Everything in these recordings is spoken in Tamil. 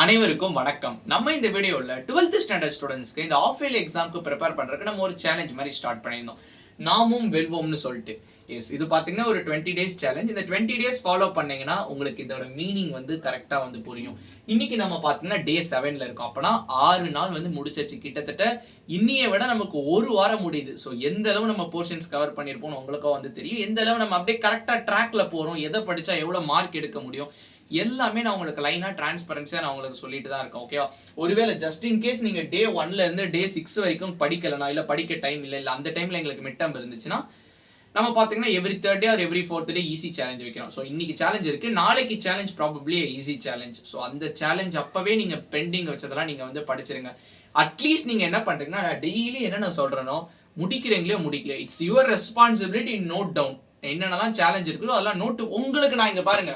அனைவருக்கும் வணக்கம். நம்ம இந்த வீடியோல 12th ஸ்டாண்டர்ட் ஸ்டூடெண்ட்ஸ்க்கு இந்த ஆஃப் இயர்லி எக்ஸாம்க்கு ப்ரிப்பேர் பண்றதுக்கு நம்ம ஒரு சேலஞ்ச் மாதிரி ஸ்டார்ட் பண்ணியிருந்தோம். நாமும் வெல்வோம்னு சொல்லிட்டு. எஸ், இது பாத்தீங்கன்னா ஒரு 20 days சேலஞ்ச். இந்த 20 days ஃபாலோ பண்ணீங்கன்னா உங்களுக்கு இதோட மீனிங் வந்து கரெக்டா வந்து புரியும். இன்னைக்கு நம்ம பாத்தீங்கன்னா டே 7ல இருக்கோம். அப்பனா 6 நாள் வந்து முடிச்சாச்சு. கிட்டத்தட்ட இன்னைய விட நமக்கு ஒரு வாரம் முடியுது. ஸோ எந்த அளவு நம்ம போர்ஷன்ஸ் கவர் பண்ணியிருப்போம் உங்களுக்கும் வந்து தெரியும். எந்த அளவு நம்ம அப்படியே கரெக்டா ட்ராக்ல போறோம், எதை படிச்சா எவ்வளவு மார்க் எடுக்க முடியும் எல்லாமே நான் உங்களுக்கு லைனா டிரான்ஸ்பரன்சியா நான் உங்களுக்கு சொல்லிட்டு தான் இருக்கேன். ஓகேவா? ஒருவேளை ஜஸ்ட் இன் கேஸ் நீங்க டே 1ல இருந்து டே 6 வரைக்கும் படிக்கலனா இல்ல படிக்க டைம் இல்ல அந்த டைம்ல எங்களுக்கு மிட் டர்ம் இருந்துச்சுன்னா நம்ம பாத்தீங்கன்னா every 3rd day or every 4th day easy challenge வைக்கிறோம். ஸோ இன்னைக்கு சேலஞ்ச் இருக்கு, நாளைக்கு challenge probably easy challenge. So அந்த சேலஞ்ச் அப்பவே நீங்க பெண்டிங் வச்சதெல்லாம் நீங்க வந்து படிச்சிருங்க. அட்லீஸ்ட் நீங்க என்ன பண்றீங்கன்னா நான் டெய்லி என்ன நான் சொல்றேனோ முடிக்கிறீங்களே முடிக்கல, it's your responsibility. Note down என்னென்னலாம் சேலஞ்ச் இருக்குதோ அதெல்லாம் நோட் உங்களுக்கு நான் இங்க பாருங்க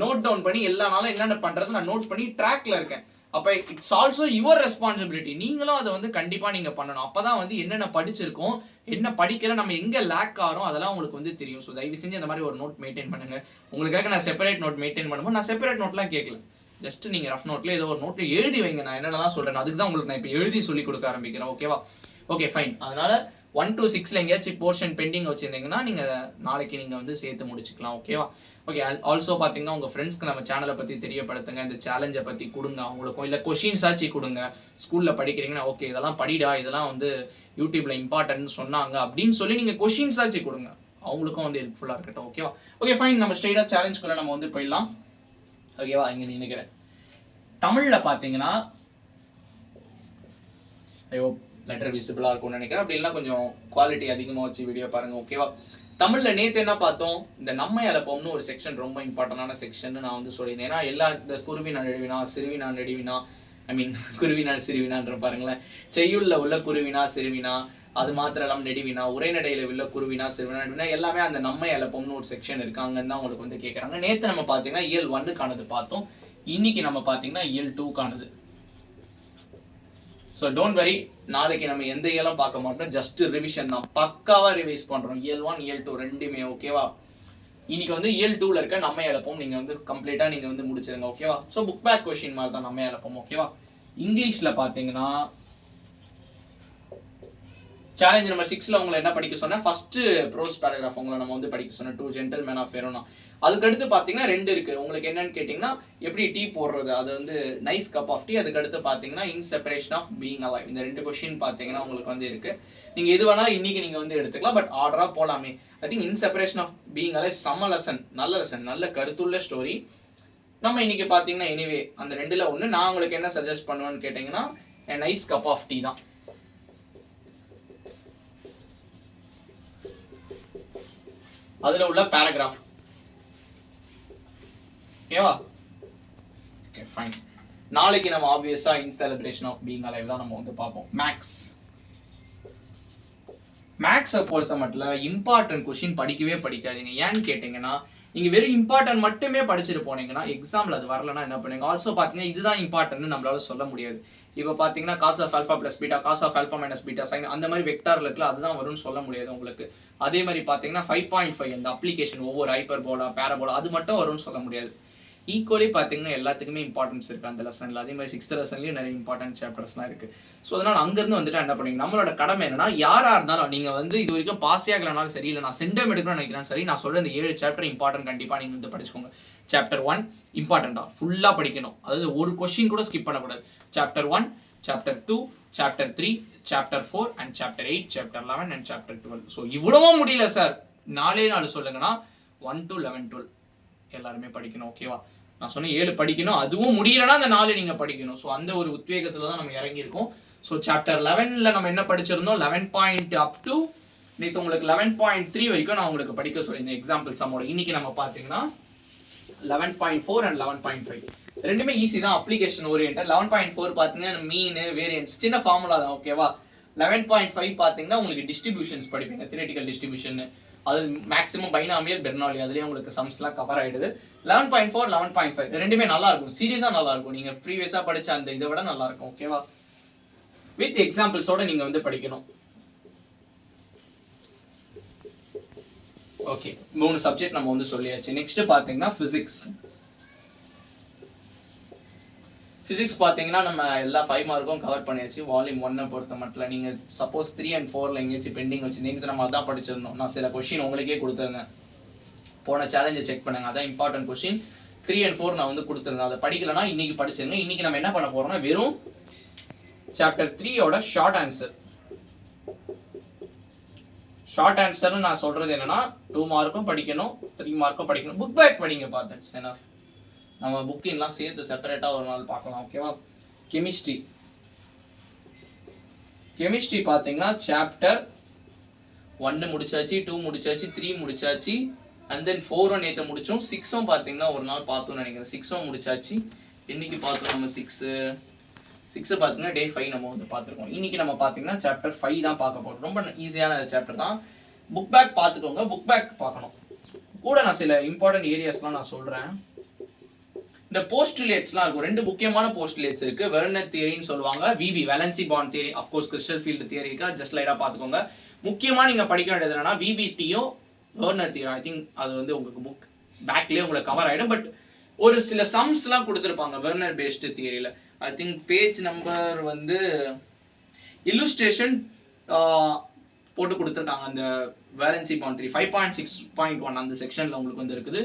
நோட் டவுன் பண்ணி எல்லா நாளும் என்னென்ன பண்றது நான் நோட் பண்ணி ட்ராக்ல இருக்கேன். அப்ப இட்ஸ் ஆல்சோ யுவர் ரெஸ்பான்சிபிலிட்டி. நீங்களும் அதை வந்து கண்டிப்பா நீங்க பண்ணணும். அப்பதான் வந்து என்னென்ன படிச்சிருக்கோம், என்ன படிக்கல, நம்ம எங்க லேக் ஆகிறோம் அதெல்லாம் உங்களுக்கு வந்து தெரியும். ஸோ தயவு செஞ்சு அந்த மாதிரி ஒரு நோட் மெயின்டைன் பண்ணுங்க. உங்களுக்காக நான் செப்பரேட் நோட் மெயின்டைன் பண்ணும்போது நான் செப்பரேட் நோட்லாம் கேட்கல. ஜஸ்ட் நீங்க ரஃப் நோட்ல ஏதோ ஒரு நோட்ல எழுதி வைங்க. நான் என்னென்னலாம் சொல்றேன் அதுக்கு தான் உங்களுக்கு நான் இப்போ எழுதி சொல்லி கொடுக்க ஆரம்பிக்கிறேன். ஓகேவா? Okay fine. அதனால 1 to 6ல எங்கேயாச்சும் போர்ஷன் பெண்டிங் வச்சிருந்தீங்கன்னா நீங்க நாளைக்கு நீங்க வந்து சேர்த்து முடிச்சுக்கலாம். ஓகேவா? ஓகே. ஆல்சோ பார்த்தீங்கன்னா உங்கள் ஃப்ரெண்ட்ஸ்க்கு நம்ம சேனலை பற்றி தெரியப்படுத்துங்க. இந்த சேலஞ்சை பற்றி கொடுங்க அவங்களுக்கும். இல்லை கொஷின்ஸ் ஆச்சு கொடுங்க. ஸ்கூலில் படிக்கிறீங்கன்னா ஓகே இதெல்லாம் படிடா, இதெல்லாம் வந்து யூடியூப்ல இம்பார்ட்டன்ட்னு சொன்னாங்க அப்படின்னு சொல்லி நீங்கள் கொஷின்ஸ் ஆச்சு கொடுங்க. அவங்களுக்கும் வந்து ஹெல்ப்ஃபுல்லாக இருக்கட்டும். ஓகேவா? Okay fine. நம்ம ஸ்ட்ரெயிட்டாக சேலஞ்சுக்குள்ள நம்ம வந்து போயிடலாம். ஓகேவா? இங்கே நினைக்கிறேன் தமிழில் பார்த்தீங்கன்னா ஐயோ லெட்டர் விசிபிளாக இருக்கும்னு நினைக்கிறேன். அப்படி இல்லைனா கொஞ்சம் குவாலிட்டி அதிகமாக வச்சு வீடியோ பாருங்கள். ஓகேவா? தமிழ்ல நேற்று என்ன பார்த்தோம், இந்த நம்மை அலப்போம்னு ஒரு செக்ஷன் ரொம்ப இம்பார்ட்டன்டான செக்ஷன் நான் வந்து சொல்லியிருந்தேன். ஏன்னா எல்லா இந்த குருவினா நெடுவினா சிறுவினா நெடுவினா குருவினா சிறுவினான்ற பாருங்களேன், செய்யுள்ள உள்ள குருவினா சிறுவினா, அது மாத்திரம் எல்லாம் நெடுவினா, உரைநடையில உள்ள குருவினா சிறுவினா எல்லாமே அந்த நம்மை அலப்போம்னு ஒரு செக்ஷன் இருக்கு. அங்கன்னு தான் உங்களுக்கு வந்து கேட்குறாங்க. நேற்று நம்ம பார்த்தீங்கன்னா இயல் 1க்கானது பார்த்தோம். இன்னைக்கு நம்ம பார்த்தீங்கன்னா இயல் 2க்கானது. ஸோ டோன்ட் வரி, நாளைக்கு நம்ம எந்த இயலும் பார்க்க மாட்டோம், ஜஸ்ட் ரிவிஷன் தான். பக்காவா ரிவைஸ் பண்றோம் இயல் 1 இயல் 2 ரெண்டுமே. ஓகேவா? இன்னைக்கு வந்து இயல் 2ல இருக்க நம்ம இழப்போம் நீங்க வந்து கம்ப்ளீட்டா நீங்க வந்து முடிச்சிருங்க. ஓகேவா? ஸோ புக் பேக் கொஸ்டின் மாதிரி தான் நம்ம இழப்போம். ஓகேவா? இங்கிலீஷ்ல பாத்தீங்கன்னா சேலஞ்ச் நம்பர் 6ல உங்களை என்ன படிக்க சொன்னா, ஃபர்ஸ்ட் ப்ரோஸ் பேராகிராஃப் உங்களை நம்ம வந்து படிக்க சொன்னேன், 2 ஜென்டில்மேன் ஆஃப் வெரோனா. அதுக்கடுத்து பார்த்தீங்கன்னா 2 இருக்கு. உங்களுக்கு என்னன்னு கேட்டிங்கன்னா எப்படி டீ போடுறது, அது வந்து நைஸ் கப் ஆஃப் டீ. அதுக்கடுத்து பார்த்தீங்கன்னா in separation of being alive. இந்த 2 கொஸ்டின் பார்த்தீங்கன்னா உங்களுக்கு வந்து இருக்கு. நீங்க எது வேணாலும் இன்னைக்கு நீங்க வந்து எடுத்துக்கலாம், பட் ஆர்டரா போலாமே. I think in separation of being alive செம்ம லெசன், நல்ல லெசன், நல்ல கருத்துள்ள ஸ்டோரி. நம்ம இன்னைக்கு பார்த்தீங்கன்னா எனிவே அந்த 2ல ஒன்று நான் உங்களுக்கு என்ன சஜஸ்ட் பண்ணுவேன்னு கேட்டிங்கன்னா நைஸ் கப் ஆஃப் டீ தான். அதுல உள்ள பேராகிராஃப். ஓகேவா? Okay fine. நாளைக்கு நம்ம ஆப்வியஸா இன் செலிப்ரேஷன் ஆஃப் பீயிங் அலைவ் தான் நம்ம வந்து பார்ப்போம். மேக்ஸை பொறுத்த மட்டும் இம்பார்ட்டன்ட் கொஸ்டின் படிக்கவே படிக்காதீங்க. ஏன்னு கேட்டீங்கன்னா நீங்க வெறும் இம்பார்ட்டன்ட் மட்டுமே படிச்சுட்டு போனீங்கன்னா எக்ஸாம்ல அது வரலன்னா என்ன பண்ணுங்க. ஆல்சோ பாத்தீங்கன்னா இதுதான் இம்பார்ட்டன்ட் நம்மளால சொல்ல முடியாது. இப்போ பாத்தீங்கன்னா cos of alpha plus beta, cos of alpha minus beta sine, அந்த மாதிரி வெக்டார்ல இருக்குல்ல அதுதான் வரும்னு சொல்ல முடியாது உங்களுக்கு. அதே மாதிரி பாத்தீங்கன்னா 5.5 அந்த அப்ளிகேஷன் ஒவ்வொரு ஹைப்பர்போலா பேரபோலா அது மட்டும் வரும்னு சொல்ல முடியாது. ஈக்குவலி பார்த்தீங்கன்னா எல்லாத்துக்குமே இம்பார்ட்டன்ஸ் இருக்குது அந்த லெசனில். அதே மாதிரி 6th லெசன்லையும் நிறைய இம்பார்ட்டன்ட் சாப்டர்ஸ்லாம் இருக்குது. ஸோ அதனால் அங்கேருந்து வந்துட்டு என்ன பண்ணுவீங்க, நம்மளோட கடமை என்னன்னா யாராக இருந்தாலும் நீங்கள் வந்து இது வரைக்கும் பாஸே ஆகலனாலும் சரி, இல்லை நான் சென்டம் எடுக்கணும்னு நினைக்கிறேன் சரி, நான் சொல்கிற இந்த 7 சாப்டர் இம்பார்ட்டன்ட் கண்டிப்பாக நீங்கள் வந்து படிச்சுக்கோங்க. சாப்டர் 1 இம்பார்ட்டண்ட்டாக ஃபுல்லாக படிக்கணும், அதாவது ஒரு கொஸ்டின் கூட ஸ்கிப் பண்ணக்கூடாது. Chapter 1, chapter 2, chapter 3, chapter 4 and chapter 8, chapter 11 and chapter 12. So இவ்வளவும் முடியல சார், 4 சொல்லுங்கன்னா 1 to 11, 12 எல்லாருமே படிக்கணும். ஓகேவா? நான் சொன்ன 7 படிக்கணும், அதுவும் முடியலன்னா அந்த 4 நீங்க படிக்கணும். ஸோ அந்த ஒரு உத்வேகத்துல தான் நம்ம இறங்கியிருக்கோம். ஸோ சாப்டர் 11ல நம்ம என்ன படிச்சிருந்தோம், 11 பாயிண்ட் அப் டு நேற்று உங்களுக்கு 11.3 வரைக்கும் நான் உங்களுக்கு படிக்க சொல்லியிருந்தேன் எக்ஸாம்பிள் சம்மோட. இன்னைக்கு நம்ம பார்த்தீங்கன்னா 11.4 அண்ட் 11.5 ரெண்டுமே ஈஸி தான், அப்ளிகேஷன் ஓரியன்ட். 11.4 பார்த்தீங்கன்னா மீன் வேரியன்ஸ் சின்ன ஃபார்முலா தான். ஓகேவா? 11.5 பார்த்தீங்கன்னா உங்களுக்கு டிஸ்ட்ரிபியூஷன்ஸ் படிப்பீங்க, தியரிட்டிக்கல் டிஸ்ட்ரிபியூஷன், அது மேக்ஸிமம் பைனாமியல் பெர்னாலி, அதுலேயே உங்களுக்கு சம்ஸ்லாம் கவர் ஆகிடுது. 11.4 11.5 ரெண்டுமே நல்லா இருக்கும், சீரியஸாக நல்லா இருக்கும். நீங்கள் ப்ரீவியஸாக படித்த அந்த இதை விட நல்லா இருக்கும். ஓகேவா? வித் எக்ஸாம்பிள்ஸோட நீங்கள் வந்து படிக்கணும். ஓகே, 3 சப்ஜெக்ட் நம்ம வந்து சொல்லியாச்சு. நெக்ஸ்ட் பார்த்தீங்கன்னா ஃபிசிக்ஸ். ஃபிசிக்ஸ் பார்த்தீங்கன்னா நம்ம எல்லா 5 மார்க்கும் கவர் பண்ணியாச்சு. வால்யூம் 1 பொறுத்த மட்டும். நீங்கள் சப்போஸ் 3 and 4 எங்கேயாச்சும் பெண்டிங் வச்சுருந்தீங்க, நம்ம அதான் படிச்சிருந்தோம். நான் சில கொஷின் உங்களுக்கே கொடுத்துருந்தேன், போன சேலஞ்சை செக் பண்ணுங்க. அதான் இம்பார்ட்டன்ட் கொஷின். 3 and 4 நான் வந்து கொடுத்துருந்தேன். அதை படிக்கலன்னா இன்னைக்கு படிச்சிருங்க. இன்னைக்கு நம்ம என்ன பண்ண போறோம்னா வெறும் சாப்டர் 3யோட ஷார்ட் ஆன்சர். ஷார்ட் ஆன்சர்னு நான் சொல்றது என்னன்னா 2 மார்க்கும் படிக்கணும், 3 மார்க்கும் படிக்கணும். புக் பேக் படிங்க பார்த்து எனஃப். நம்ம புக்கின்லாம் சேர்த்து செப்பரேட்டாக ஒரு நாள் பார்க்கலாம். ஓகேவா? கெமிஸ்ட்ரி பார்த்தீங்கன்னா சாப்டர் 1 முடிச்சாச்சு, 2 முடிச்சாச்சு, 3 முடிச்சாச்சு, அண்ட் தென் 4 நேற்று முடித்தோம். 6 பார்த்தீங்கன்னா ஒரு நாள் பார்த்தோம்னு நினைக்கிறேன். 6 முடிச்சாச்சு. இன்னைக்கு பார்த்தோம் நம்ம 6 பார்த்தீங்கன்னா டே 5 நம்ம வந்து பார்த்துருக்கோம். இன்னைக்கு நம்ம பார்த்தீங்கன்னா சாப்டர் 5 தான் பார்க்க போகிறோம். ரொம்ப ஈஸியான சாப்டர் தான். புக் பேக் பார்த்துக்கோங்க. புக் பேக் பார்க்கணும். கூட நான் சில இம்பார்ட்டன்ட் ஏரியாஸ்லாம் நான் சொல்கிறேன். இந்த போஸ்டுலேட்ஸ்லாம் இருக்கும். 2 முக்கியமான போஸ்டுலேட்ஸ் இருக்கு. வெர்னர் தியரின்னு சொல்லுவாங்க, VB valence bond theory, of course crystal field theory இருக்கா. ஜஸ்ட் லைட்டாக பார்த்துக்கோங்க. முக்கியமாக நீங்கள் படிக்க வேண்டியது என்னன்னா விபிடியும் வெர்னர் தியரி. ஐ திங்க் அது வந்து உங்களுக்கு புக் பேக்லேயே உங்களுக்கு கவர் ஆகிடும். பட் ஒரு சில சம்ஸ்லாம் கொடுத்துருப்பாங்க வெர்னர் பேஸ்டு தியரியில். ஐ திங்க் பேஜ் நம்பர் வந்து இல்லுஸ்ட்ரேஷன் போட்டு கொடுத்துருக்காங்க. அந்த வேலன்சி பாண்ட் தியரி 5.6.1 அந்த செக்ஷனில் உங்களுக்கு வந்து இருக்குது.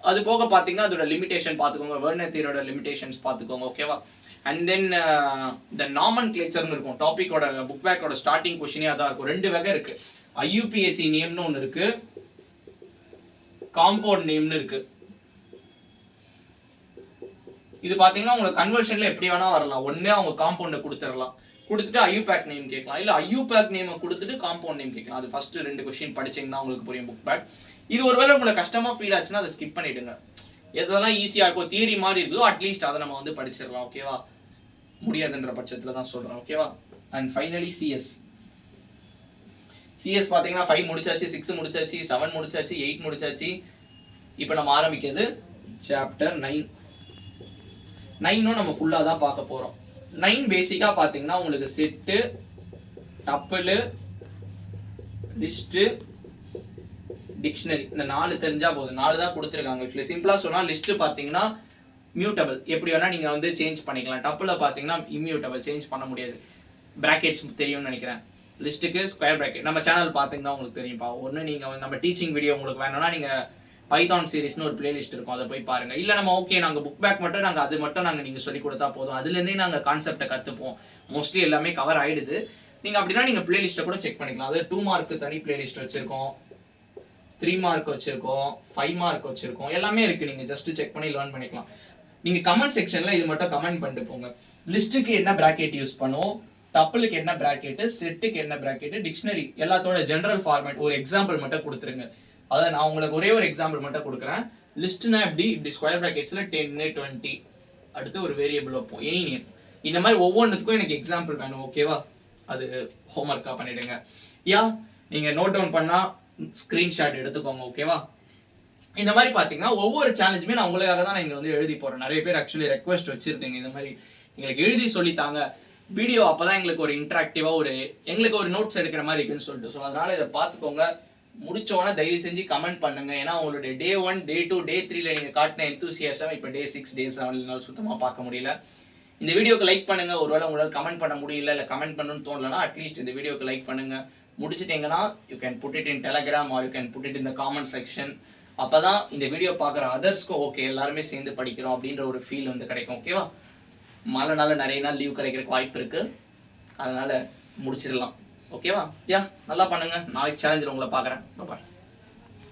அது போக பார்த்தீங்கன்னா அதோட லிமிடேஷன் பார்த்துக்கோங்க, வெர்னர் தியரியோட லிமிடேஷன்ஸ் பார்த்துக்கோங்க. ஓகேவா? அண்ட் தென் இந்த நாமன் கிளேச்சர்னு இருக்கும். டாப்பிக்கோட புக் பேக்கோட ஸ்டார்டிங் கொஸ்டினே அதான் இருக்கும். 2 வகை இருக்கு. ஐயூபிஎஸ்சி நேம்னு ஒன்று இருக்கு, காம்பவுண்ட் நேம்னு இருக்கு. இது பார்த்தீங்கன்னா உங்களுக்கு கன்வர்ஷன்ல எப்படி வேணா வரலாம். ஒன்னே அவங்க காம்பவுண்டை கொடுத்துடலாம், கொடுத்துட்டு ஐயூபேக் நேம் கேட்கலாம், இல்லை ஐயூபேக் நேமை கொடுத்துட்டு காம்பவுண்ட் நேம் கேட்கலாம். அது ஃபர்ஸ்ட் 2 கொஸ்டின் படிச்சீங்கன்னா உங்களுக்கு புரியும் புக் பேக். இது ஒருவேளை உங்களுக்கு கஷ்டமா ஃபீல் ஆச்சுன்னா அதை ஸ்கிப் பண்ணிடுங்க. எதெல்லாம் ஈஸியாக இருக்கும், தியரி மாதிரி இருக்குதோ அட்லீஸ்ட் அதை நம்ம வந்து படிச்சிடலாம். ஓகேவா? முடியாதுன்ற பட்சத்தில் தான் சொல்கிறேன். ஓகேவா? அண்ட் ஃபைனலி சிஎஸ் பார்த்தீங்கன்னா 5 முடிச்சாச்சு, 6 முடிச்சாச்சு, 7 முடிச்சாச்சு, 8 முடிச்சாச்சு. இப்போ நம்ம ஆரம்பிக்கிறது சாப்டர் 9 நம்ம ஃபுல்லாக தான் பார்க்க போகிறோம். 9 பேசிக்காக பார்த்தீங்கன்னா உங்களுக்கு செட்டு, டப்பிள், லிஸ்ட்டு, டிக்ஷனரி, இந்த 4 தெரிஞ்சா போதும். 4 தான் கொடுத்துருக்காங்க. சிம்பிளா சொன்னா லிஸ்ட் பாத்தீங்கன்னா மியூட்டபிள், எப்படி வேணா நீங்க வந்து சேஞ்ச் பண்ணிக்கலாம். டப்புல பாத்தீங்கன்னா இம்மியூட்டபிள், சேஞ்ச் பண்ண முடியாது. பிராக்கெட்ஸ் தெரியும்னு நினைக்கிறேன். லிஸ்ட்டுக்கு ஸ்கொயர் பிராக்கெட் நம்ம சேனல் பாத்தீங்கன்னா உங்களுக்கு தெரியும்ப்பா. ஒன்று நீங்க நம்ம டீச்சிங் வீடியோ உங்களுக்கு வேணும்னா நீங்க பைத்தான் சீரிஸ்னு ஒரு பிளேலிஸ்ட் இருக்கும், அதை போய் பாருங்க. இல்லை நம்ம ஓகே நாங்கள் புக் பேக் மட்டும் அது மட்டும் நாங்கள் நீங்கள் சொல்லி கொடுத்தா போதும், அதுலேருந்தே நாங்கள் கான்செப்டை கற்றுப்போம். மோஸ்ட்லி எல்லாமே கவர் ஆகிடுது. நீங்கள் அப்படின்னா நீங்கள் பிளேலிஸ்ட்டை கூட செக் பண்ணிக்கலாம். அது 2 மார்க்கு தனி பிளேலிஸ்ட் வச்சுருக்கோம், 3 மார்க் வச்சுருக்கோம், 5 மார்க் வச்சுருக்கோம், எல்லாமே இருக்குது. நீங்கள் ஜஸ்ட்டு செக் பண்ணி லேர்ன் பண்ணிக்கலாம். நீங்கள் கமெண்ட் செக்ஷனில் இது மட்டும் கமெண்ட் பண்ணிட்டு போங்க. லிஸ்ட்டுக்கு என்ன பிராக்கெட் யூஸ் பண்ணுவோம், டப்பிளுக்கு என்ன பிராக்கெட்டு, செட்டுக்கு என்ன பிராக்கெட்டு, டிக்ஷனரி எல்லாத்தோட ஜென்ரல் ஃபார்மேட் ஒரு எக்ஸாம்பிள் மட்டும் கொடுத்துருங்க. அதான் நான் உங்களுக்கு ஒரே ஒரு எக்ஸாம்பிள் மட்டும் கொடுக்குறேன். லிஸ்ட்னா இப்படி ஸ்கொயர் பிராக்கெட்ஸில் 10, 20 அடுத்து ஒரு வேரியபிள் வைப்போம், எனி நேம். இந்த மாதிரி ஒவ்வொன்றுத்துக்கும் எனக்கு எக்ஸாம்பிள் வேணும். ஓகேவா? அது ஹோம்ஒர்க்காக பண்ணிடுங்க. நீங்கள் நோட் டவுன் பண்ணால் ஸ்க்ரீன்ஷாட் எடுத்துக்கோங்க. ஓகேவா? இந்த மாதிரி பார்த்தீங்கன்னா ஒவ்வொரு சேலஞ்சுமே நான் உங்களுக்காக தான் நான் இங்கே வந்து எழுதி போகிறேன். நிறைய பேர் ஆக்சுவலி ரெக்வஸ்ட் வச்சுருந்தீங்க, இந்த மாதிரி எங்களுக்கு எழுதி சொல்லித்தாங்க வீடியோ, அப்போ தான் எங்களுக்கு ஒரு இன்ட்ராக்டிவாக எங்களுக்கு ஒரு நோட்ஸ் எடுக்கிற மாதிரி இருக்குன்னு சொல்லிட்டு. ஸோ அதனால் இதை பார்த்துக்கோங்க. முடிச்சோன்னா தயவு செஞ்சு கமெண்ட் பண்ணுங்க. ஏன்னா உங்களுடைய Day 1, Day 2, Day 3ல நீங்கள் காட்டின எந்தூசியாசம் இப்போ Day 6, Day 7 சுத்தமாக பார்க்க முடியல. இந்த வீடியோக்கு லைக் பண்ணுங்க. ஒருவேளை உங்களால் கமெண்ட் பண்ண முடியல, இல்லை கமெண்ட் பண்ணணும்னு தோணலன்னா அட்லீஸ்ட் இந்த வீடியோக்கு லைக் பண்ணுங்க. முடிச்சிட்டிங்கன்னா you can put it in Telegram or you can put it in the comment section. அப்போ தான் இந்த வீடியோ பார்க்குற அதர்ஸ்க்கும் ஓகே எல்லாருமே சேர்ந்து படிக்கிறோம் அப்படின்ற ஒரு ஃபீல் வந்து கிடைக்கும். ஓகேவா? மழைனால நிறைய நாள் லீவ் கிடைக்கிறதுக்கு வாய்ப்பு இருக்குது, அதனால் முடிச்சிடலாம். ஓகேவா? நல்லா பண்ணுங்க. நாளைக்கு சேலஞ்சில் உங்களை பார்க்குறேன். பாய்.